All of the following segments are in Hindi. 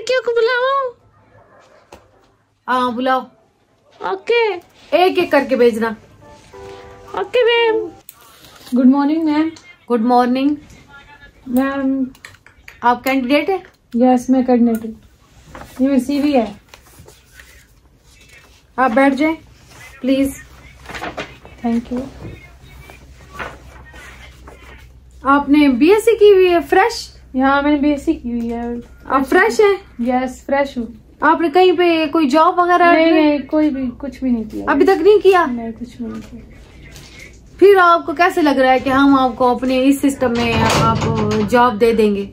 लड़कियों को बुलाओ। हाँ बुलाओ। ओके, एक एक करके भेजना। Okay ma'am. Good morning ma'am. Good morning ma'am. आप कैंडिडेट है? यस मैं कैंडिडेट हूँ, ये मेरी सीवी है। आप बैठ जाए प्लीज। Thank you. आपने बीएससी की हुई है? फ्रेश? यहाँ मैंने बीएससी की हुई है। आप फ्रेश हैं? यस फ्रेश हूँ। आपने कहीं पे कोई जॉब वगैरह? नहीं कोई भी कुछ भी नहीं किया अभी तक नहीं किया? नहीं कुछ भी नहीं किया। फिर आपको कैसे लग रहा है कि हम आपको अपने इस सिस्टम में आप जॉब दे देंगे?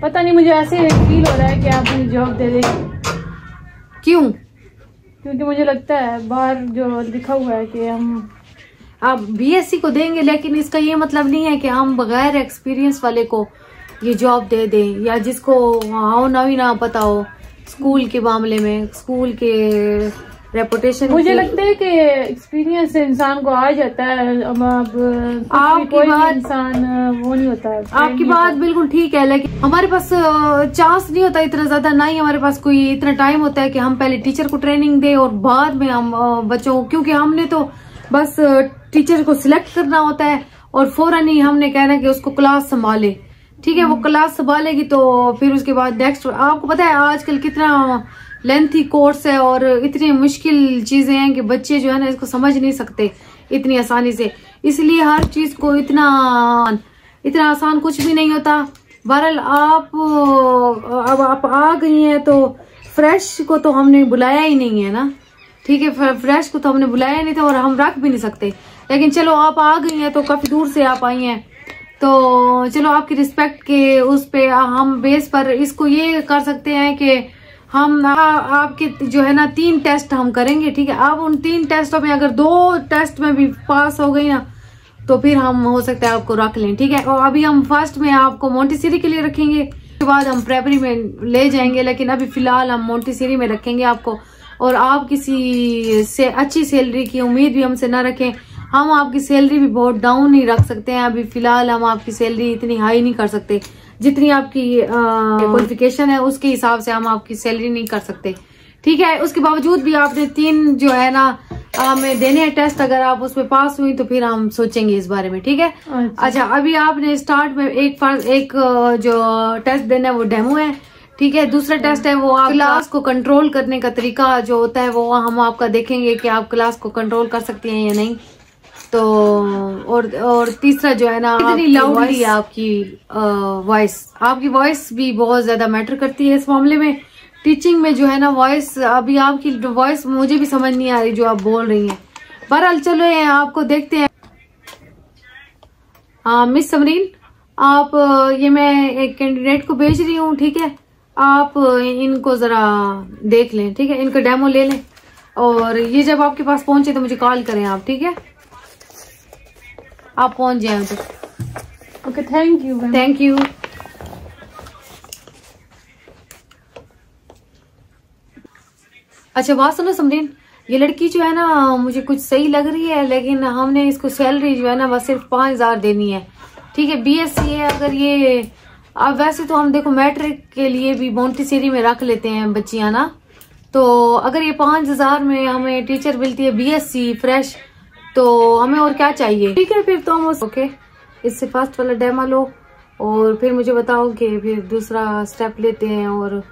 पता नहीं, मुझे ऐसे फील हो रहा है कि आप मुझे जॉब दे देंगे। क्यों? क्योंकि मुझे लगता है बाहर जो लिखा हुआ है कि हम आप बीएससी को देंगे, लेकिन इसका ये मतलब नहीं है कि हम बगैर एक्सपीरियंस वाले को ये जॉब दे दें, या जिसको आओ ना भी ना पता हो स्कूल के मामले में, स्कूल के रेपुटेशन। मुझे लगता है कि एक्सपीरियंस इंसान को आ जाता है। अब आपकी बात इंसान वो नहीं होता है। आपकी बात बिल्कुल ठीक है, लेकिन हमारे पास चांस नहीं होता इतना ज्यादा, ना ही हमारे पास कोई इतना टाइम होता है कि हम पहले टीचर को ट्रेनिंग दें और बाद में हम बच्चों को, क्योंकि हमने तो बस टीचर को सिलेक्ट करना होता है और फौरन ही हमने कहना कि उसको क्लास संभाले। ठीक है, वो क्लास संभालेगी तो फिर उसके बाद नेक्स्ट। आपको पता है आजकल कितना लेंथी कोर्स है और इतनी मुश्किल चीजें हैं कि बच्चे जो है ना इसको समझ नहीं सकते इतनी आसानी से, इसलिए हर चीज को इतना आसान कुछ भी नहीं होता। बहरहाल अब आप आ गई हैं तो फ्रेश को तो हमने बुलाया ही नहीं है ना। ठीक है, फ्रेश को तो हमने बुलाया नहीं था और हम रख भी नहीं सकते, लेकिन चलो आप आ गई हैं तो काफी दूर से आप आई हैं तो चलो आपकी रिस्पेक्ट के उस पे हम बेस पर इसको ये कर सकते हैं कि हम आपके जो है ना 3 टेस्ट हम करेंगे। ठीक है, आप उन 3 टेस्टों में अगर 2 टेस्ट में भी पास हो गई ना तो फिर हम हो सकता है आपको रख लें। ठीक है, और अभी हम फर्स्ट में आपको मोंटेसरी के लिए रखेंगे, उसके बाद हम प्राइमरी में ले जाएंगे, लेकिन अभी फिलहाल हम मोंटेसरी में रखेंगे आपको। और आप किसी से अच्छी सैलरी की उम्मीद भी हमसे ना रखें, हम आपकी सैलरी भी बहुत डाउन नहीं रख सकते हैं। अभी फिलहाल हम आपकी सैलरी इतनी हाई नहीं कर सकते, जितनी आपकी क्वालिफिकेशन है उसके हिसाब से हम आपकी सैलरी नहीं कर सकते। ठीक है, उसके बावजूद भी आपने 3 जो है ना हमें देने हैं टेस्ट, अगर आप उसमें पास हुई तो फिर हम सोचेंगे इस बारे में। ठीक है, अच्छा अभी आपने स्टार्ट में एक जो टेस्ट देना है वो डेमो है। ठीक है, दूसरा टेस्ट है वो आप क्लास को कंट्रोल करने का तरीका जो होता है वो हम आपका देखेंगे कि आप क्लास को कंट्रोल कर सकती हैं या नहीं। तो और तीसरा जो है ना कितनी लाउडली आपकी वॉइस भी बहुत ज्यादा मैटर करती है इस मामले में। टीचिंग में जो है ना वॉइस, अभी आपकी वॉइस मुझे भी समझ नहीं आ रही जो आप बोल रही हैं। बहरहाल चलो आपको देखते हैं। मिस समरीन, आप ये मैं एक कैंडिडेट को भेज रही हूँ। ठीक है, आप इनको जरा देख लें। ठीक है, इनका डेमो ले लें और ये जब आपके पास पहुंचे तो मुझे कॉल करें आप। ठीक है, आप पहुंच जाए उधर। Okay, thank you. Thank you. अच्छा बात सुनो समरीन, ये लड़की जो है ना मुझे कुछ सही लग रही है, लेकिन हमने इसको सैलरी जो है ना बस सिर्फ 5000 देनी है। ठीक है, बीएससी है। अगर ये अब वैसे तो हम देखो मैट्रिक के लिए भी मोंटेसरी में रख लेते हैं बच्चियां ना, तो अगर ये 5000 में हमें टीचर मिलती है बीएससी फ्रेश तो हमें और क्या चाहिए। ठीक है, फिर तो हम ओके इससे फर्स्ट वाला डेमो लो और फिर मुझे बताओ कि फिर दूसरा स्टेप लेते हैं और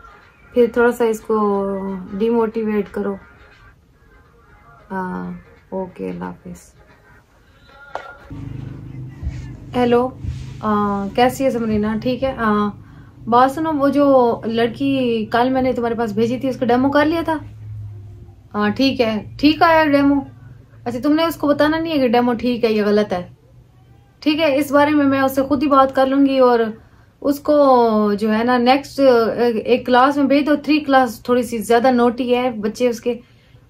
फिर थोड़ा सा इसको डिमोटिवेट करो। ओके, अल्लाह हाफिज। हेलो, कैसी है समरीना? ठीक है, बात सुनो, वो जो लड़की कल मैंने तुम्हारे पास भेजी थी उसका डेमो कर लिया था? ठीक है, ठीक आया डेमो? अच्छा, तुमने उसको बताना नहीं है कि डेमो ठीक है या गलत है? ठीक है, इस बारे में मैं उससे खुद ही बात कर लूंगी और उसको जो है ना नेक्स्ट एक क्लास में भेज दो। 3 क्लास थोड़ी सी ज्यादा नोटी है बच्चे उसके,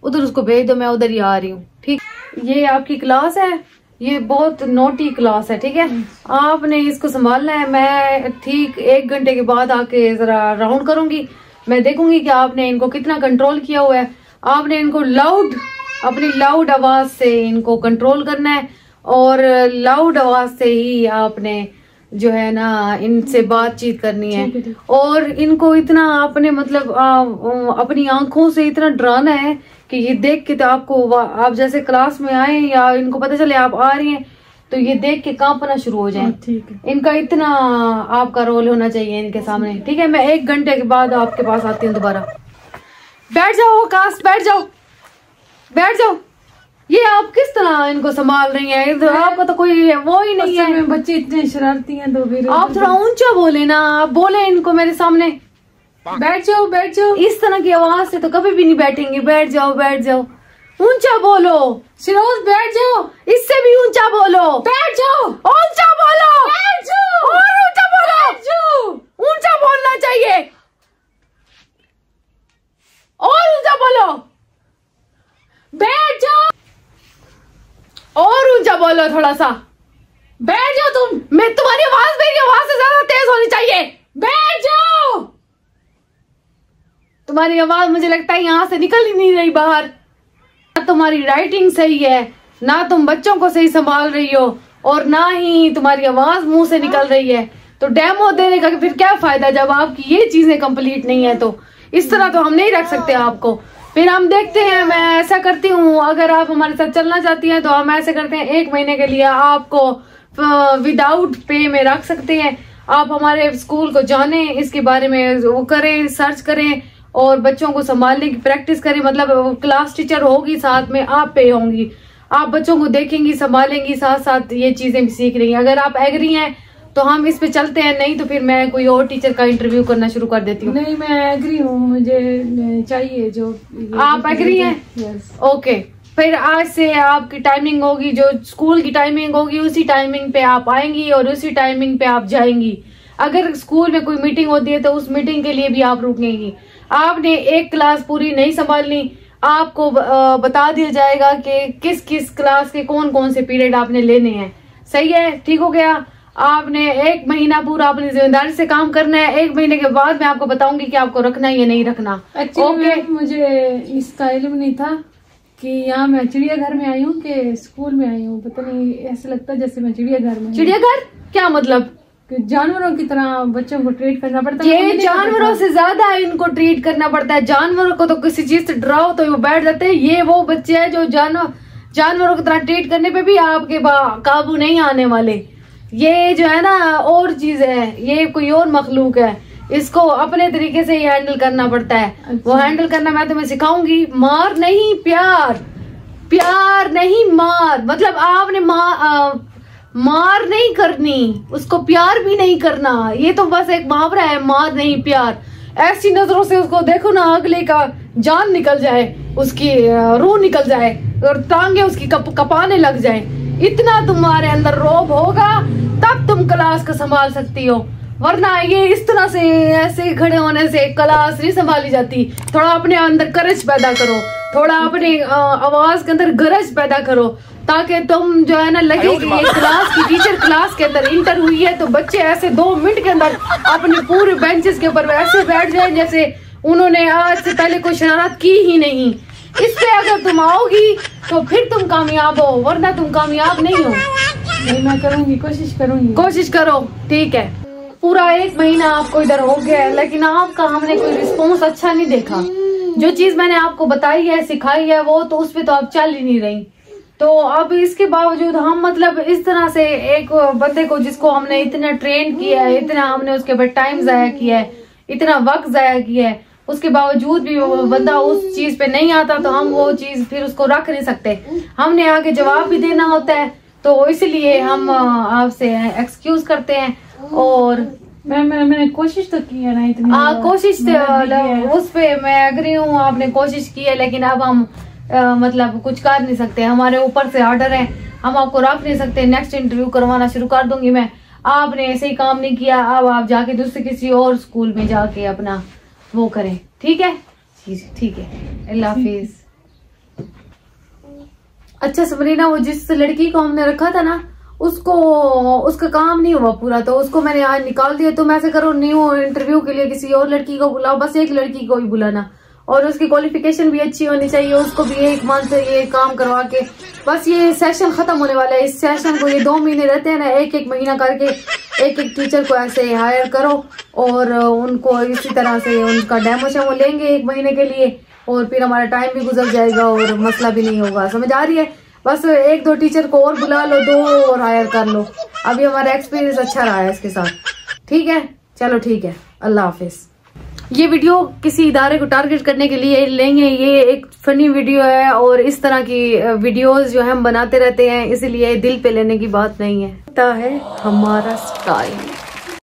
उधर उसको भेज दो, मैं उधर ही आ रही हूँ। ठीक, ये आपकी क्लास है, ये बहुत नोटी क्लास है। ठीक है, आपने इसको संभालना है। मैं ठीक 1 घंटे के बाद आके जरा राउंड करूंगी, मैं देखूंगी कि आपने इनको कितना कंट्रोल किया हुआ है। आपने इनको अपनी लाउड आवाज से इनको कंट्रोल करना है और लाउड आवाज से ही आपने जो है ना इनसे बातचीत करनी है। ठीक है। और इनको इतना अपने मतलब अपनी आंखों से इतना डराना है कि ये देख के तो आपको आप जैसे क्लास में आए या इनको पता चले आप आ रही हैं तो ये देख के कांपना शुरू हो जाए। ठीक है। इनका इतना आपका रोल होना चाहिए इनके सामने। ठीक है, मैं 1 घंटे के बाद आपके पास आती हूँ दोबारा। बैठ जाओ आकाश, बैठ जाओ, बैठ जाओ। ये आप किस तरह इनको संभाल रही हैं? आपका तो कोई वो ही नहीं है। में बच्चे इतने शरारती हैं तो फिर आप थोड़ा ऊंचा बोले ना, आप बोले इनको मेरे सामने। बैठ जाओ, बैठ जाओ। इस तरह की आवाज से तो कभी भी नहीं बैठेंगे। बैठ जाओ, बैठ जाओ, ऊंचा बोलो। सिरोज बैठ जाओ, इससे भी ऊंचा बोलो। बैठ जाओ, ऊंचा बोलो, बैठ जाओ, और ऊंचा बोलो। बैठ जाओ। ऊंचा बोलना चाहिए, और ऊंचा बोलो। बैठ जाओ, और ऊंचा बोलो थोड़ा सा। बैठ जाओ तुम। मैं तुम्हारी आवाज, मेरी आवाज से ज्यादा तेज होनी चाहिए। बैठ जाओ। तुम्हारी आवाज मुझे लगता है यहाँ से निकल ही नहीं रही बाहर। ना तुम्हारी राइटिंग सही है, ना तुम बच्चों को सही संभाल रही हो, और ना ही तुम्हारी आवाज मुंह से निकल रही है। तो डेमो देने का फिर क्या फायदा जब आपकी ये चीजें कंप्लीट नहीं है? तो इस तरह तो हम नहीं रख सकते आपको। फिर हम देखते हैं, मैं ऐसा करती हूँ, अगर आप हमारे साथ चलना चाहती हैं तो हम ऐसे करते हैं 1 महीने के लिए आपको विदाउट पे में रख सकते हैं। आप हमारे स्कूल को जाने, इसके बारे में वो करें, सर्च करें और बच्चों को संभालने की प्रैक्टिस करें। मतलब क्लास टीचर होगी, साथ में आप पे होंगी, आप बच्चों को देखेंगी, संभालेंगी, साथ साथ ये चीजें भी सीख रही हैं। अगर आप एग्री हैं तो हम इस पे चलते हैं, नहीं तो फिर मैं कोई और टीचर का इंटरव्यू करना शुरू कर देती हूँ। नहीं, मैं एग्री हूँ, मुझे चाहिए जो। आप एग्री हैं? यस। ओके, फिर आज से आपकी टाइमिंग होगी, जो स्कूल की टाइमिंग होगी उसी टाइमिंग पे आप आएंगी और उसी टाइमिंग पे आप जाएंगी। अगर स्कूल में कोई मीटिंग होती है तो उस मीटिंग के लिए भी आप रुकेंगी। आपने 1 क्लास पूरी नहीं संभालनी, आपको बता दिया जाएगा कि किस किस क्लास के कौन कौन से पीरियड आपने लेने हैं। सही है, ठीक हो गया। आपने 1 महीना पूरा अपनी जिम्मेदारी से काम करना है। 1 महीने के बाद मैं आपको बताऊंगी कि आपको रखना है या नहीं रखना। एक्चुअली मुझे इसका इल्म नहीं था कि यहाँ मैं चिड़ियाघर में आई हूँ कि स्कूल में आई हूँ। पता नहीं, ऐसे लगता है जैसे मैं चिड़ियाघर में। चिड़ियाघर क्या मतलब? कि जानवरों की तरह बच्चों को ट्रीट करना पड़ता है। ये जानवरों से ज्यादा इनको ट्रीट करना पड़ता है। जानवरों को तो किसी चीज से डराओ तो वो बैठ जाते हैं। ये वो बच्चे हैं जो जानवरों की तरह ट्रीट करने पे भी आपके काबू नहीं आने वाले। ये जो है ना और चीज है, ये कोई और मखलूक है, इसको अपने तरीके से ही हैंडल करना पड़ता है। अच्छा। वो हैंडल करना मैं तुम्हें सिखाऊंगी। मार नहीं, प्यार, प्यार नहीं मार। मतलब आपने मार नहीं करनी, उसको प्यार भी नहीं करना। ये तो बस एक मुहावरा है, मार नहीं प्यार। ऐसी नजरों से उसको देखो ना, अगले का जान निकल जाए, उसकी रूह निकल जाए और टांगे उसकी कपाने लग जाए। इतना तुम्हारे अंदर रौब होगा तब तुम क्लास को संभाल सकती हो, वरना ये इस तरह से ऐसे खड़े होने से क्लास नहीं संभाली जाती। थोड़ा अपने अंदर करज पैदा करो, थोड़ा अपने आवाज के अंदर गरज पैदा करो, ताकि तुम जो है ना लगे कि ये क्लास की टीचर क्लास के अंदर इंटर हुई है तो बच्चे ऐसे 2 मिनट के अंदर अपने पूरे बेंचेस के ऊपर ऐसे बैठ जाए जैसे उन्होंने आज से पहले कोई शरारत की ही नहीं। इस पे अगर तुम आओगी तो फिर तुम कामयाब हो, वरना तुम कामयाब नहीं हो। नहीं, मैं करूंगी, कोशिश करूंगी। कोशिश करो, ठीक है। पूरा 1 महीना आपको इधर हो गया है, लेकिन आपका हमने कोई रिस्पॉन्स अच्छा नहीं देखा। जो चीज मैंने आपको बताई है, सिखाई है, वो तो उस पे तो आप चल ही नहीं रही। तो अब इसके बावजूद हम मतलब इस तरह से एक बंदे को जिसको हमने इतना ट्रेन किया है, इतना हमने उसके ऊपर टाइम जाया किया है, इतना वक्त जाया किया है, उसके बावजूद भी वो बंदा उस चीज पे नहीं आता तो हम वो चीज फिर उसको रख नहीं सकते। हमने आगे जवाब भी देना होता है, तो इसलिए हम आपसे एक्सक्यूज करते हैं। और मैंने कोशिश तो की है ना इतनी। कोशिश उस पे मैं एग्री हूँ, आपने कोशिश की है, लेकिन अब हम मतलब कुछ कर नहीं सकते। हमारे ऊपर से ऑर्डर है, हम आपको रख नहीं सकते। नेक्स्ट इंटरव्यू करवाना शुरू कर दूंगी मैं। आपने ऐसे ही काम नहीं किया, अब आप जाके दूसरे किसी और स्कूल में जाके अपना वो करें, ठीक है? ठीक है, अल्लाह हाफिज। अच्छा सबरीना, वो जिस लड़की को हमने रखा था ना, उसका काम नहीं हुआ पूरा, तो उसको मैंने आज निकाल दिया। तुम ऐसे करो, न्यू इंटरव्यू के लिए किसी और लड़की को बुलाओ, बस एक लड़की को ही बुलाना, और उसकी क्वालिफिकेशन भी अच्छी होनी चाहिए। उसको भी 1 मंथ ये काम करवा के, बस ये सेशन खत्म होने वाला है। इस सेशन को ये 2 महीने रहते हैं ना, 1-1 महीना करके एक एक टीचर को ऐसे हायर करो और उनको इसी तरह से उनका डेमो शेमो लेंगे 1 महीने के लिए, और फिर हमारा टाइम भी गुजर जाएगा और मसला भी नहीं होगा। समझ आ रही है? बस 1-2 टीचर को और बुला लो, 2 और हायर कर लो। अभी हमारा एक्सपीरियंस अच्छा रहा है इसके साथ। ठीक है, चलो ठीक है, अल्लाह हाफिज। ये वीडियो किसी इदारे को टारगेट करने के लिए लेंगे, ये एक फनी वीडियो है और इस तरह की वीडियोस जो हम बनाते रहते हैं, इसीलिए दिल पे लेने की बात नहीं है। हमारा स्टाइल